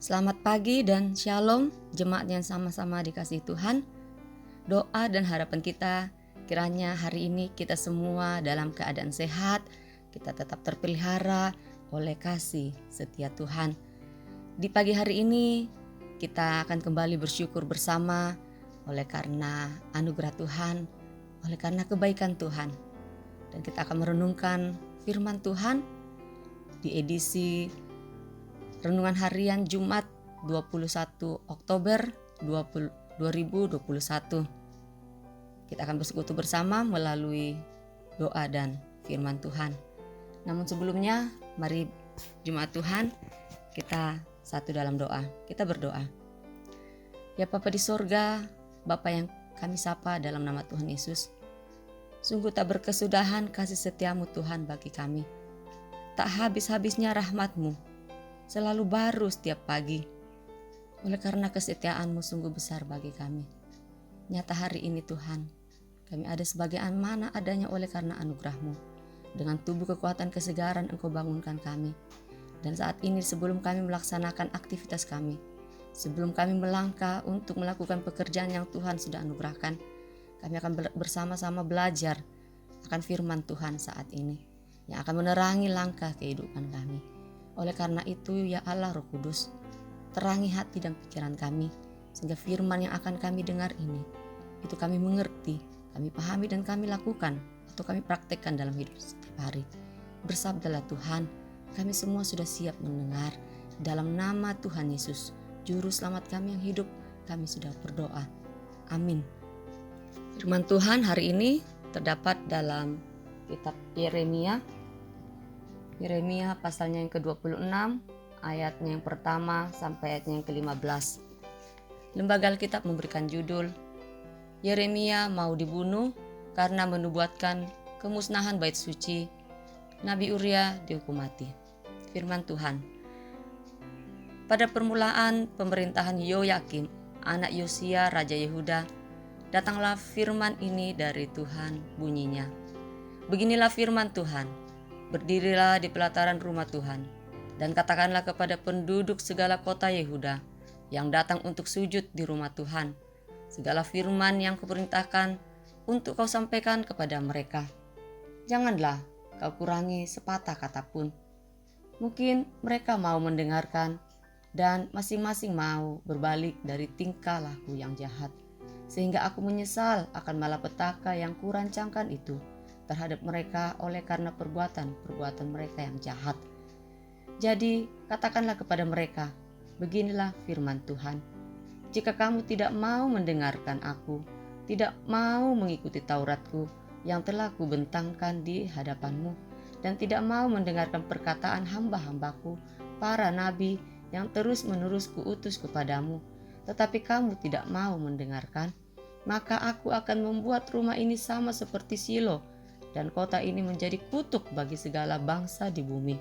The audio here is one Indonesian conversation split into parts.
Selamat pagi dan shalom jemaat yang sama-sama dikasihi Tuhan. Doa dan harapan kita kiranya hari ini kita semua dalam keadaan sehat, kita tetap terpelihara oleh kasih setia Tuhan. Di pagi hari ini kita akan kembali bersyukur bersama oleh karena anugerah Tuhan, oleh karena kebaikan Tuhan. Dan kita akan merenungkan firman Tuhan di edisi Renungan Harian Jumat 21 Oktober 2021. Kita akan bersekutu bersama melalui doa dan firman Tuhan. Namun sebelumnya, mari Jemaat Tuhan kita satu dalam doa. Kita berdoa. Ya Bapa di sorga, Bapa yang kami sapa dalam nama Tuhan Yesus. Sungguh tak berkesudahan kasih setiamu Tuhan bagi kami. Tak habis-habisnya rahmat-Mu. Selalu baru setiap pagi. Oleh karena kesetiaan-Mu sungguh besar bagi kami. Nyata hari ini Tuhan, kami ada sebagai mana adanya oleh karena anugerah-Mu. Dengan tubuh kekuatan kesegaran Engkau bangunkan kami. Dan saat ini sebelum kami melaksanakan aktivitas kami, sebelum kami melangkah untuk melakukan pekerjaan yang Tuhan sudah anugerahkan, kami akan bersama-sama belajar akan firman Tuhan saat ini, yang akan menerangi langkah kehidupan kami. Oleh karena itu, ya Allah Roh Kudus, terangi hati dan pikiran kami, sehingga firman yang akan kami dengar ini, itu kami mengerti, kami pahami dan kami lakukan, atau kami praktekkan dalam hidup setiap hari. Bersabdalah Tuhan, kami semua sudah siap mendengar. Dalam nama Tuhan Yesus, Juru Selamat kami yang hidup, kami sudah berdoa. Amin. Firman Tuhan hari ini terdapat dalam kitab Yeremia pasalnya yang ke-26, ayatnya yang pertama sampai ayatnya yang ke-15. Lembaga Alkitab memberikan judul, Yeremia mau dibunuh karena menubuatkan kemusnahan bait suci, Nabi Uria dihukum mati. Firman Tuhan. Pada permulaan pemerintahan Yoyakim, anak Yosia Raja Yehuda, datanglah firman ini dari Tuhan bunyinya. Beginilah firman Tuhan. Berdirilah di pelataran rumah Tuhan, dan katakanlah kepada penduduk segala kota Yehuda yang datang untuk sujud di rumah Tuhan, segala firman yang kuperintahkan untuk kau sampaikan kepada mereka. Janganlah kau kurangi sepatah kata pun. Mungkin mereka mau mendengarkan, dan masing-masing mau berbalik dari tingkah laku yang jahat, sehingga aku menyesal akan malapetaka yang kurancangkan itu terhadap mereka oleh karena perbuatan mereka yang jahat. Jadi katakanlah kepada mereka, beginilah firman Tuhan. Jika kamu tidak mau mendengarkan aku, tidak mau mengikuti Tauratku yang telah kubentangkan di hadapanmu, dan tidak mau mendengarkan perkataan hamba-hambaku, para nabi yang terus-menerus kuutus kepadamu, tetapi kamu tidak mau mendengarkan, maka aku akan membuat rumah ini sama seperti Silo, dan kota ini menjadi kutuk bagi segala bangsa di bumi.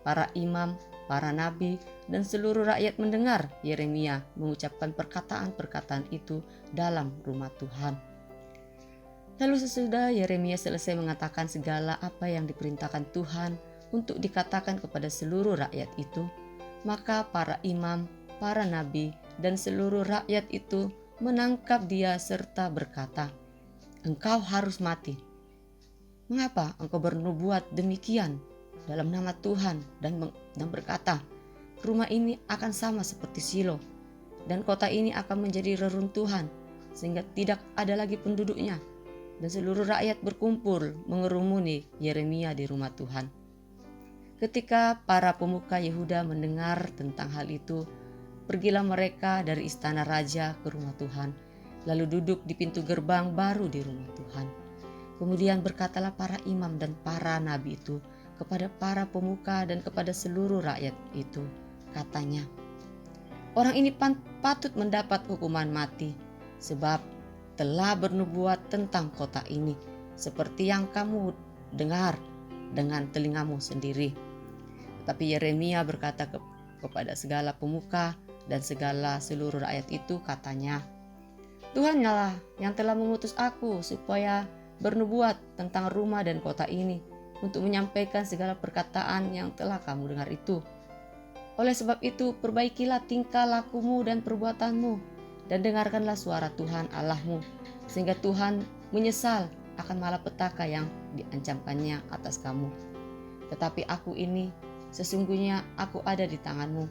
Para imam, para nabi, dan seluruh rakyat mendengar Yeremia mengucapkan perkataan-perkataan itu dalam rumah Tuhan. Lalu sesudah Yeremia selesai mengatakan segala apa yang diperintahkan Tuhan untuk dikatakan kepada seluruh rakyat itu, maka para imam, para nabi, dan seluruh rakyat itu menangkap dia serta berkata, "Engkau harus mati. Mengapa engkau bernubuat demikian dalam nama Tuhan dan berkata, rumah ini akan sama seperti Silo, dan kota ini akan menjadi reruntuhan sehingga tidak ada lagi penduduknya." Dan seluruh rakyat berkumpul mengerumuni Yeremia di rumah Tuhan. Ketika para pemuka Yehuda mendengar tentang hal itu, pergilah mereka dari istana raja ke rumah Tuhan, lalu duduk di pintu gerbang baru di rumah Tuhan. Kemudian berkatalah para imam dan para nabi itu kepada para pemuka dan kepada seluruh rakyat itu. Katanya, orang ini patut mendapat hukuman mati, sebab telah bernubuat tentang kota ini, seperti yang kamu dengar dengan telingamu sendiri. Tetapi Yeremia berkata kepada segala pemuka dan segala seluruh rakyat itu, katanya, Tuhan-Nya yang telah mengutus aku supaya bernubuat tentang rumah dan kota ini, untuk menyampaikan segala perkataan yang telah kamu dengar itu. Oleh sebab itu, perbaikilah tingkah lakumu dan perbuatanmu, dan dengarkanlah suara Tuhan Allahmu, sehingga Tuhan menyesal akan malapetaka yang diancamkannya atas kamu. Tetapi aku ini, sesungguhnya aku ada di tanganmu.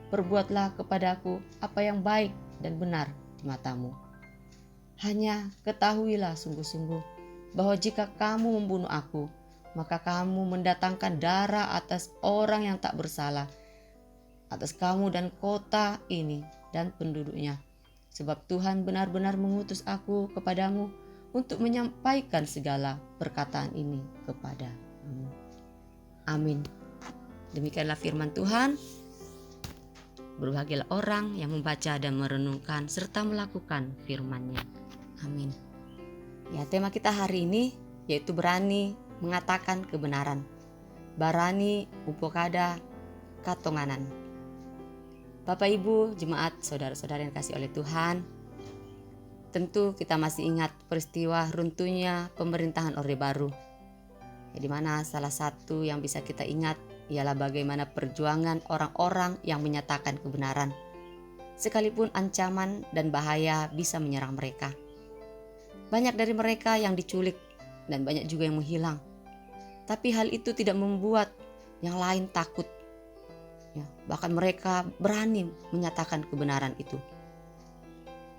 Perbuatlah kepadaku apa yang baik dan benar di matamu. Hanya ketahuilah sungguh-sungguh bahwa jika kamu membunuh aku, maka kamu mendatangkan darah atas orang yang tak bersalah, atas kamu dan kota ini dan penduduknya. Sebab Tuhan benar-benar mengutus aku kepadamu untuk menyampaikan segala perkataan ini kepadamu. Amin. Demikianlah firman Tuhan. Berbahagialah orang yang membaca dan merenungkan serta melakukan firman-Nya. Amin. Ya, tema kita hari ini yaitu berani mengatakan kebenaran. Barani upokada katonganan. Bapak Ibu, jemaat, saudara-saudara yang kasih oleh Tuhan, tentu kita masih ingat peristiwa runtuhnya pemerintahan Orde Baru. Ya, di mana salah satu yang bisa kita ingat ialah bagaimana perjuangan orang-orang yang menyatakan kebenaran, sekalipun ancaman dan bahaya bisa menyerang mereka. Banyak dari mereka yang diculik dan banyak juga yang menghilang. Tapi hal itu tidak membuat yang lain takut. Ya, bahkan mereka berani menyatakan kebenaran itu.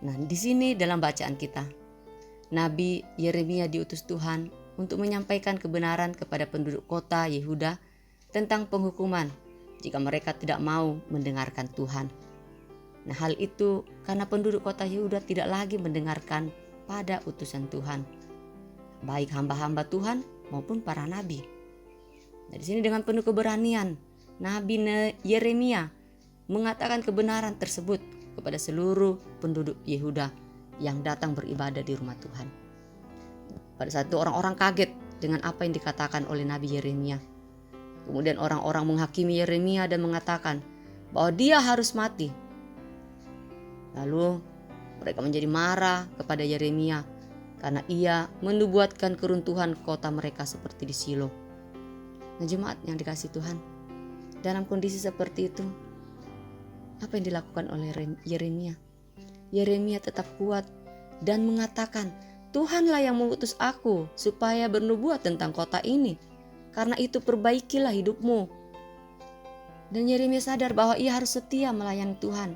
Nah, di sini dalam bacaan kita, Nabi Yeremia diutus Tuhan untuk menyampaikan kebenaran kepada penduduk kota Yehuda tentang penghukuman jika mereka tidak mau mendengarkan Tuhan. Nah, hal itu karena penduduk kota Yehuda tidak lagi mendengarkan pada utusan Tuhan, baik hamba-hamba Tuhan maupun para nabi. Nah, di sini dengan penuh keberanian, Nabi Yeremia mengatakan kebenaran tersebut kepada seluruh penduduk Yehuda yang datang beribadah di rumah Tuhan. Pada saat itu orang-orang kaget dengan apa yang dikatakan oleh Nabi Yeremia. Kemudian orang-orang menghakimi Yeremia dan mengatakan bahwa dia harus mati. Lalu mereka menjadi marah kepada Yeremia karena ia menubuatkan keruntuhan kota mereka seperti di Silo. Nah, jemaat yang dikasihi Tuhan, dalam kondisi seperti itu, apa yang dilakukan oleh Yeremia? Yeremia tetap kuat dan mengatakan, Tuhanlah yang mengutus aku supaya bernubuat tentang kota ini. Karena itu perbaikilah hidupmu. Dan Yeremia sadar bahwa ia harus setia melayani Tuhan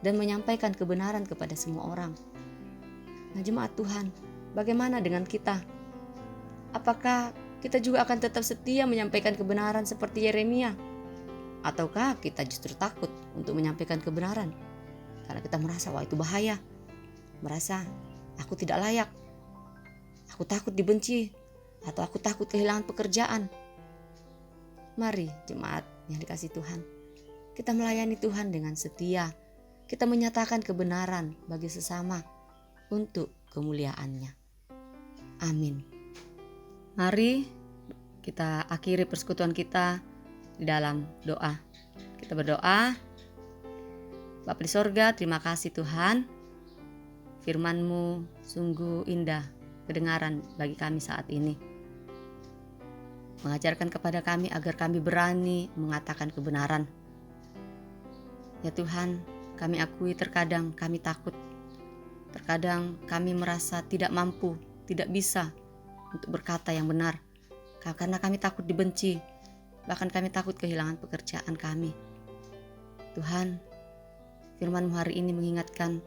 dan menyampaikan kebenaran kepada semua orang. Nah, jemaat Tuhan, bagaimana dengan kita? Apakah kita juga akan tetap setia menyampaikan kebenaran seperti Yeremia? Ataukah kita justru takut untuk menyampaikan kebenaran? Karena kita merasa, wah itu bahaya. Merasa, aku tidak layak. Aku takut dibenci. Atau aku takut kehilangan pekerjaan. Mari jemaat yang dikasihi Tuhan, kita melayani Tuhan dengan setia. Kita menyatakan kebenaran bagi sesama untuk kemuliaan-Nya. Amin. Mari kita akhiri persekutuan kita di dalam doa. Kita berdoa. Bapa di sorga, terima kasih Tuhan. Firman-Mu sungguh indah kedengaran bagi kami saat ini. Mengajarkan kepada kami agar kami berani mengatakan kebenaran. Ya Tuhan, kami akui terkadang kami takut. Terkadang kami merasa tidak mampu, tidak bisa untuk berkata yang benar. Karena kami takut dibenci, bahkan kami takut kehilangan pekerjaan kami. Tuhan, firman-Mu hari ini mengingatkan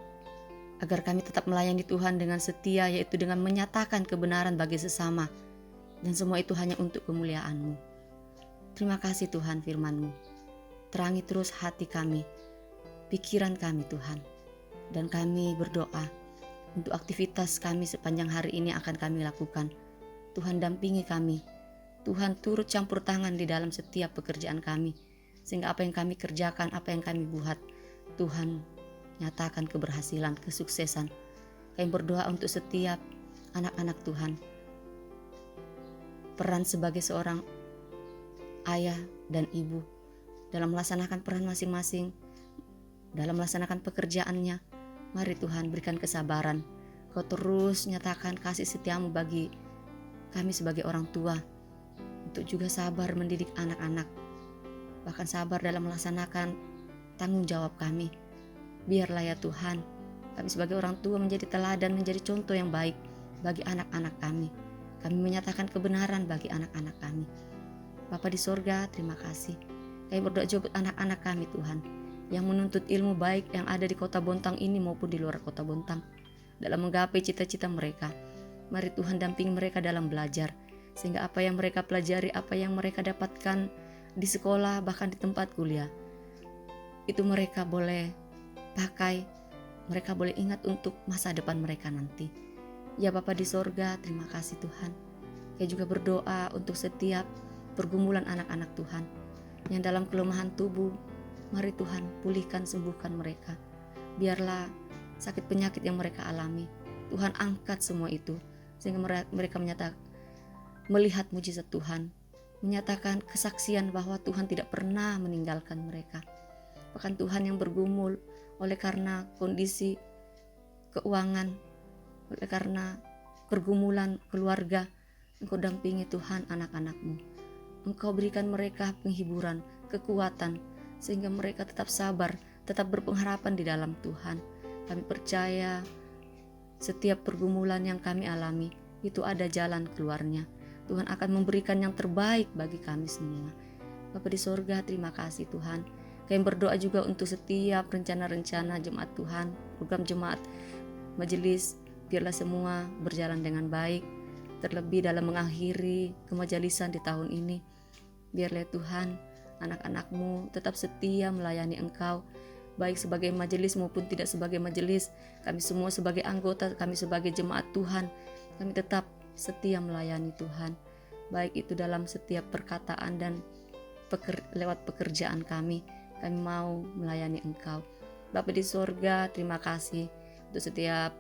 agar kami tetap melayani Tuhan dengan setia, yaitu dengan menyatakan kebenaran bagi sesama. Dan semua itu hanya untuk kemuliaan-Mu. Terima kasih Tuhan firman-Mu. Terangi terus hati kami, pikiran kami Tuhan. Dan kami berdoa untuk aktivitas kami sepanjang hari ini akan kami lakukan. Tuhan dampingi kami. Tuhan turut campur tangan di dalam setiap pekerjaan kami. Sehingga apa yang kami kerjakan, apa yang kami buat, Tuhan nyatakan keberhasilan, kesuksesan. Kami berdoa untuk setiap anak-anak Tuhan. Peran sebagai seorang ayah dan ibu dalam melaksanakan peran masing-masing, dalam melaksanakan pekerjaannya. Mari Tuhan berikan kesabaran. Kau terus nyatakan kasih setia-Mu bagi kami sebagai orang tua, untuk juga sabar mendidik anak-anak, bahkan sabar dalam melaksanakan tanggung jawab kami. Biarlah ya Tuhan, kami sebagai orang tua menjadi teladan, menjadi contoh yang baik bagi anak-anak kami. Kami menyatakan kebenaran bagi anak-anak kami. Bapa di sorga, terima kasih. Kami berdoa juga buat anak-anak kami Tuhan, yang menuntut ilmu baik yang ada di kota Bontang ini maupun di luar kota Bontang, dalam menggapai cita-cita mereka. Mari Tuhan dampingi mereka dalam belajar, sehingga apa yang mereka pelajari, apa yang mereka dapatkan di sekolah, bahkan di tempat kuliah, itu mereka boleh pakai, mereka boleh ingat untuk masa depan mereka nanti. Ya Bapa di sorga, terima kasih Tuhan. Saya juga berdoa untuk setiap pergumulan anak-anak Tuhan yang dalam kelemahan tubuh. Mari Tuhan pulihkan, sembuhkan mereka. Biarlah sakit penyakit yang mereka alami, Tuhan angkat semua itu, sehingga mereka melihat mujizat Tuhan, menyatakan kesaksian bahwa Tuhan tidak pernah meninggalkan mereka. Bahkan Tuhan yang bergumul oleh karena kondisi keuangan, oleh karena pergumulan keluarga, Engkau dampingi Tuhan anak-anak-Mu. Engkau berikan mereka penghiburan, kekuatan, sehingga mereka tetap sabar, tetap berpengharapan di dalam Tuhan. Kami percaya setiap pergumulan yang kami alami, itu ada jalan keluarnya. Tuhan akan memberikan yang terbaik bagi kami semua. Bapa di sorga, terima kasih Tuhan. Kami berdoa juga untuk setiap rencana-rencana jemaat Tuhan, program jemaat, majelis, biarlah semua berjalan dengan baik, terlebih dalam mengakhiri kemajelisan di tahun ini. Biarlah Tuhan, anak-anak-Mu tetap setia melayani Engkau, baik sebagai majelis maupun tidak sebagai majelis. Kami semua sebagai anggota, kami sebagai jemaat Tuhan, kami tetap setia melayani Tuhan, baik itu dalam setiap perkataan dan lewat pekerjaan kami mau melayani Engkau. Bapa di sorga, terima kasih untuk setiap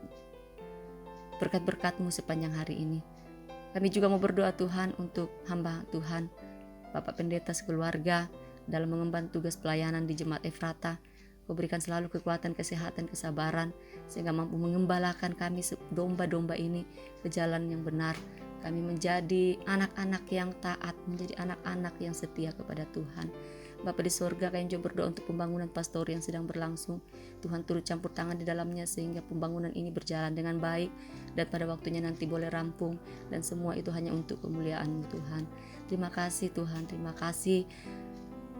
berkat-berkat-Mu sepanjang hari ini. Kami juga mau berdoa Tuhan untuk hamba Tuhan, Bapak Pendeta sekeluarga, dalam mengemban tugas pelayanan di Jemaat Efrata. Kau berikan selalu kekuatan, kesehatan, kesabaran, sehingga mampu mengembalakan kami domba-domba ini ke jalan yang benar. Kami menjadi anak-anak yang taat, menjadi anak-anak yang setia kepada Tuhan. Bapa di sorga, kami juga berdoa untuk pembangunan pastori yang sedang berlangsung. Tuhan turut campur tangan di dalamnya sehingga pembangunan ini berjalan dengan baik, dan pada waktunya nanti boleh rampung, dan semua itu hanya untuk kemuliaan-Mu Tuhan. Terima kasih Tuhan, terima kasih.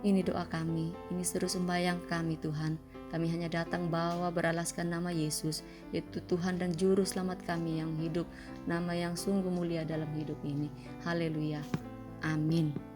Ini doa kami, ini seru sembahyang kami Tuhan. Kami hanya datang bawa beralaskan nama Yesus, yaitu Tuhan dan Juru Selamat kami yang hidup, nama yang sungguh mulia dalam hidup ini. Haleluya, amin.